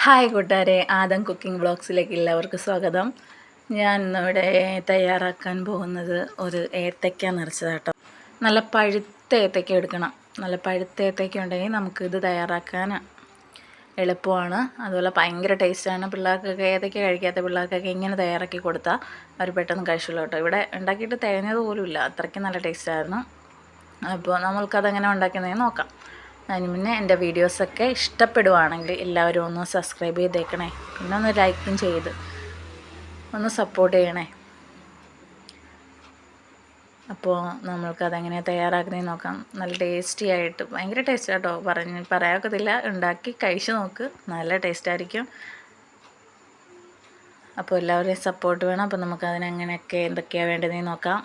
Hi കൂട്ടുകാരെ, Adam cooking വ്ളോഗ്സിലേക്ക് എല്ലാവർക്കും സ്വാഗതം. ഞാൻ ഇന്നിവിടെ തയ്യാറാക്കാൻ പോകുന്നത് ഒരു ഏത്തയ്ക്ക നിറച്ചതാട്ടോ. നല്ല പഴുത്ത ഏത്തയ്ക്ക എടുക്കണം. നല്ല പഴുത്ത ഏത്തയ്ക്ക ഉണ്ടെങ്കിൽ നമുക്കിത് തയ്യാറാക്കാൻ എളുപ്പമാണ്. അതുപോലെ ഭയങ്കര ടേസ്റ്റാണ്. പിള്ളേർക്കൊക്കെ ഏത്തയ്ക്ക കഴിക്കാത്ത പിള്ളേർക്കൊക്കെ ഇങ്ങനെ തയ്യാറാക്കി കൊടുത്താൽ അവർ പെട്ടെന്ന് കഴിച്ചുള്ളൂ കേട്ടോ. ഇവിടെ ഉണ്ടാക്കിയിട്ട് തികഞ്ഞത് പോലുമില്ല, അത്രയ്ക്ക് നല്ല ടേസ്റ്റായിരുന്നു. അപ്പോൾ നമ്മൾക്കതെങ്ങനെ ഉണ്ടാക്കുന്നതെന്ന് നോക്കാം. അതിന് മുന്നേ എൻ്റെ വീഡിയോസൊക്കെ ഇഷ്ടപ്പെടുവാണെങ്കിൽ എല്ലാവരും ഒന്ന് സബ്സ്ക്രൈബ് ചെയ്തേക്കണേ, പിന്നെ ഒന്ന് ലൈക്കും ചെയ്ത് ഒന്ന് സപ്പോർട്ട് ചെയ്യണേ. അപ്പോൾ നമ്മൾക്കതെങ്ങനെ തയ്യാറാക്കുന്നതെന്ന് നോക്കാം. നല്ല ടേസ്റ്റി ആയിട്ട്, ഭയങ്കര ടേസ്റ്റ് കേട്ടോ, പറയാക്കത്തില്ല. ഉണ്ടാക്കി കഴിച്ച് നോക്ക്, നല്ല ടേസ്റ്റായിരിക്കും. അപ്പോൾ എല്ലാവരുടെയും സപ്പോർട്ട് വേണം. അപ്പോൾ നമുക്കതിനെങ്ങനെയൊക്കെ എന്തൊക്കെയാണ് വേണ്ടതെന്ന് നോക്കാം.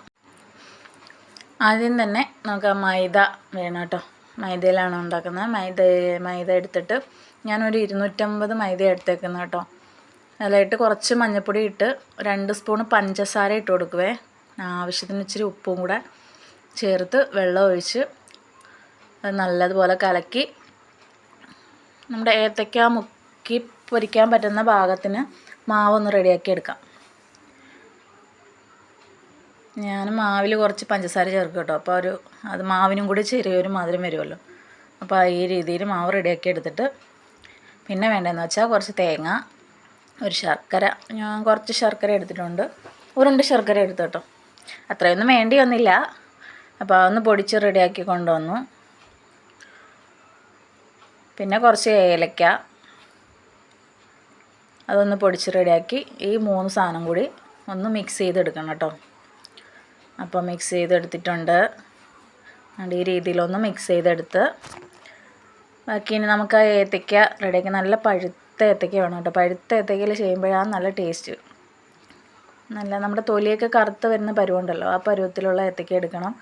ആദ്യം തന്നെ നമുക്ക് മൈദ വേണം കേട്ടോ. മൈദയിലാണ് ഉണ്ടാക്കുന്നത്. മൈദ എടുത്തിട്ട് ഞാനൊരു 250 മൈദ എടുത്തേക്കുന്നത് കേട്ടോ. അതിലായിട്ട് കുറച്ച് മഞ്ഞൾപ്പൊടി ഇട്ട് 2 സ്പൂൺ പഞ്ചസാര ഇട്ട് കൊടുക്കുവേ. ആവശ്യത്തിന് ഇച്ചിരി ഉപ്പും കൂടെ ചേർത്ത് വെള്ളം ഒഴിച്ച് അത് നല്ലതുപോലെ കലക്കി നമ്മുടെ ഏത്തയ്ക്ക മുക്കി പൊരിക്കാൻ പറ്റുന്ന പാകത്തിന് മാവൊന്ന് റെഡിയാക്കി എടുക്കാം. ഞാൻ മാവിൽ കുറച്ച് പഞ്ചസാര ചേർക്കും കേട്ടോ. അപ്പോൾ അത് മാവിനും കൂടി ചെറിയൊരു മധുരം വരുമല്ലോ. അപ്പോൾ ഈ രീതിയിൽ മാവ് റെഡിയാക്കി എടുത്തിട്ട് പിന്നെ വേണ്ടതെന്ന് വെച്ചാൽ കുറച്ച് തേങ്ങ, ഒരു ശർക്കര. ഞാൻ കുറച്ച് ശർക്കര എടുത്തിട്ടുണ്ട്, ഉരുണ്ട ശർക്കര എടുത്തു കേട്ടോ. അത്രയൊന്നും വേണ്ടി വന്നില്ല. അപ്പോൾ അതൊന്ന് പൊടിച്ച് റെഡിയാക്കി കൊണ്ടുവന്നു. പിന്നെ കുറച്ച് ഏലക്ക, അതൊന്ന് പൊടിച്ച് റെഡിയാക്കി ഈ 3 സാധനം കൂടി ഒന്ന് മിക്സ് ചെയ്തെടുക്കണം കേട്ടോ. അപ്പോൾ മിക്സ് ചെയ്തെടുത്തിട്ടുണ്ട്. ഈ രീതിയിലൊന്ന് മിക്സ് ചെയ്തെടുത്ത് ബാക്കി ഇനി നമുക്ക് ആ ഏത്തയ്ക്ക റെഡിയാക്കി. നല്ല പഴുത്ത ഏത്തയ്ക്ക വേണം കേട്ടോ. പഴുത്ത ഏത്തയ്ക്കയിൽ ചെയ്യുമ്പോഴാണ് നല്ല ടേസ്റ്റ്. നല്ല നമ്മുടെ തൊലിയൊക്കെ കറുത്ത് വരുന്ന പരുവുണ്ടല്ലോ, ആ പരുവത്തിലുള്ള ഏത്തയ്ക്ക എടുക്കണം.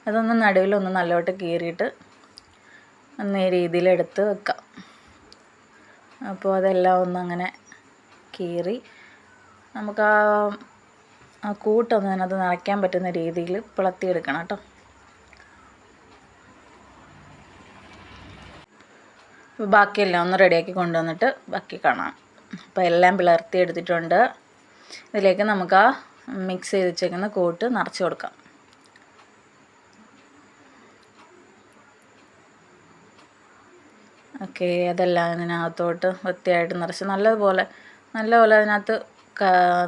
അതൊന്ന് നടുവിലൊന്ന് നല്ലോട്ട് കീറിയിട്ട് ഒന്ന് ഈ രീതിയിലെടുത്ത് വെക്കാം. അപ്പോൾ അതെല്ലാം ഒന്നങ്ങനെ കീറി നമുക്ക് ആ കൂട്ടൊന്ന് അതിനകത്ത് നിറയ്ക്കാൻ പറ്റുന്ന രീതിയിൽ പിളർത്തിയെടുക്കണം കേട്ടോ. ബാക്കിയെല്ലാം ഒന്ന് റെഡിയാക്കി കൊണ്ടുവന്നിട്ട് ബാക്കി കാണാം. അപ്പോൾ എല്ലാം പിളർത്തി എടുത്തിട്ടുണ്ട്. ഇതിലേക്ക് നമുക്ക് ആ മിക്സ് ചെയ്ത് വെച്ചേക്കുന്ന കൂട്ട് നിറച്ച് കൊടുക്കാം. ഓക്കെ, അതെല്ലാം ഇതിനകത്തോട്ട് വൃത്തിയായിട്ട് നിറച്ച് നല്ലപോലെ അതിനകത്ത്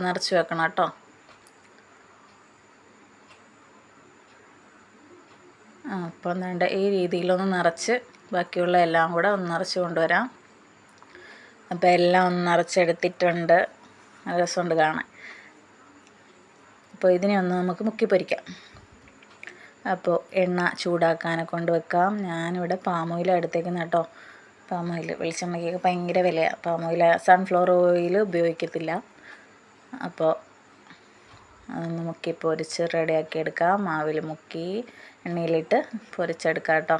നിറച്ച് വെക്കണം കേട്ടോ. അപ്പം വേണ്ട ഈ രീതിയിലൊന്ന് നിറച്ച് ബാക്കിയുള്ള എല്ലാം കൂടെ ഒന്ന് നിറച്ച് കൊണ്ടുവരാം. അപ്പോൾ എല്ലാം ഒന്ന് നിറച്ചെടുത്തിട്ടുണ്ട്. നല്ല രസമുണ്ട് കാണാൻ. അപ്പോൾ ഇതിനെ ഒന്ന് നമുക്ക് മുക്കി പൊരിക്കാം. അപ്പോൾ എണ്ണ ചൂടാക്കാനെ കൊണ്ട് വെക്കാം. ഞാനിവിടെ പാം ഓയിലാണ് എടുത്തേക്കുന്നത് കേട്ടോ. പാം ഓയിൽ, വെളിച്ചെണ്ണയ്ക്കൊക്കെ ഭയങ്കര വിലയാണ്. പാം ഓയിൽ, സൺഫ്ലവർ ഓയിൽ ഉപയോഗിക്കത്തില്ല. അപ്പോൾ അതൊന്ന് മുക്കി പൊരിച്ച് റെഡിയാക്കി എടുക്കാം. മാവിൽ മുക്കി എണ്ണയിലിട്ട് പൊരിച്ചെടുക്കാം കേട്ടോ.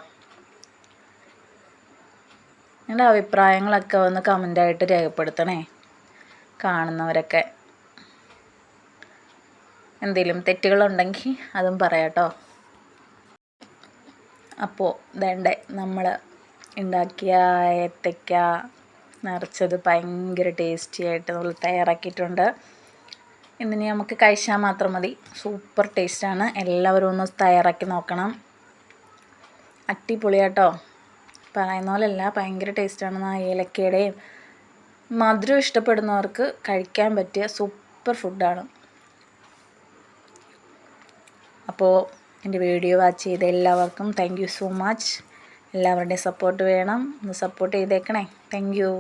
നിങ്ങളുടെ അഭിപ്രായങ്ങളൊക്കെ ഒന്ന് കമൻ്റായിട്ട് രേഖപ്പെടുത്തണേ. കാണുന്നവരൊക്കെ എന്തെങ്കിലും തെറ്റുകളുണ്ടെങ്കിൽ അതും പറയാം കേട്ടോ. അപ്പോൾ വേണ്ടേ നമ്മൾ ഉണ്ടാക്കിയ ഏത്തയ്ക്ക നിറച്ചത് ഭയങ്കര ടേസ്റ്റി ആയിട്ട് നമ്മൾ തയ്യാറാക്കിയിട്ടുണ്ട്. ഇന്നിനി നമുക്ക് കഴിച്ചാൽ മാത്രം മതി. സൂപ്പർ ടേസ്റ്റാണ്. എല്ലാവരും ഒന്ന് തയ്യാറാക്കി നോക്കണം. അടിപൊളിയാട്ടോ. പറയുന്ന പോലെയല്ല, ഭയങ്കര ടേസ്റ്റാണ്. ആ ഏലക്കയുടെയും മധുരം ഇഷ്ടപ്പെടുന്നവർക്ക് കഴിക്കാൻ പറ്റിയ സൂപ്പർ ഫുഡാണ്. അപ്പോൾ എൻ്റെ വീഡിയോ വാച്ച് ചെയ്ത എല്ലാവർക്കും താങ്ക് യു സോ മച്ച്. എല്ലാവരുടെയും സപ്പോർട്ട് വേണം. ഒന്ന് സപ്പോർട്ട് ചെയ്തേക്കണേ. Thank you.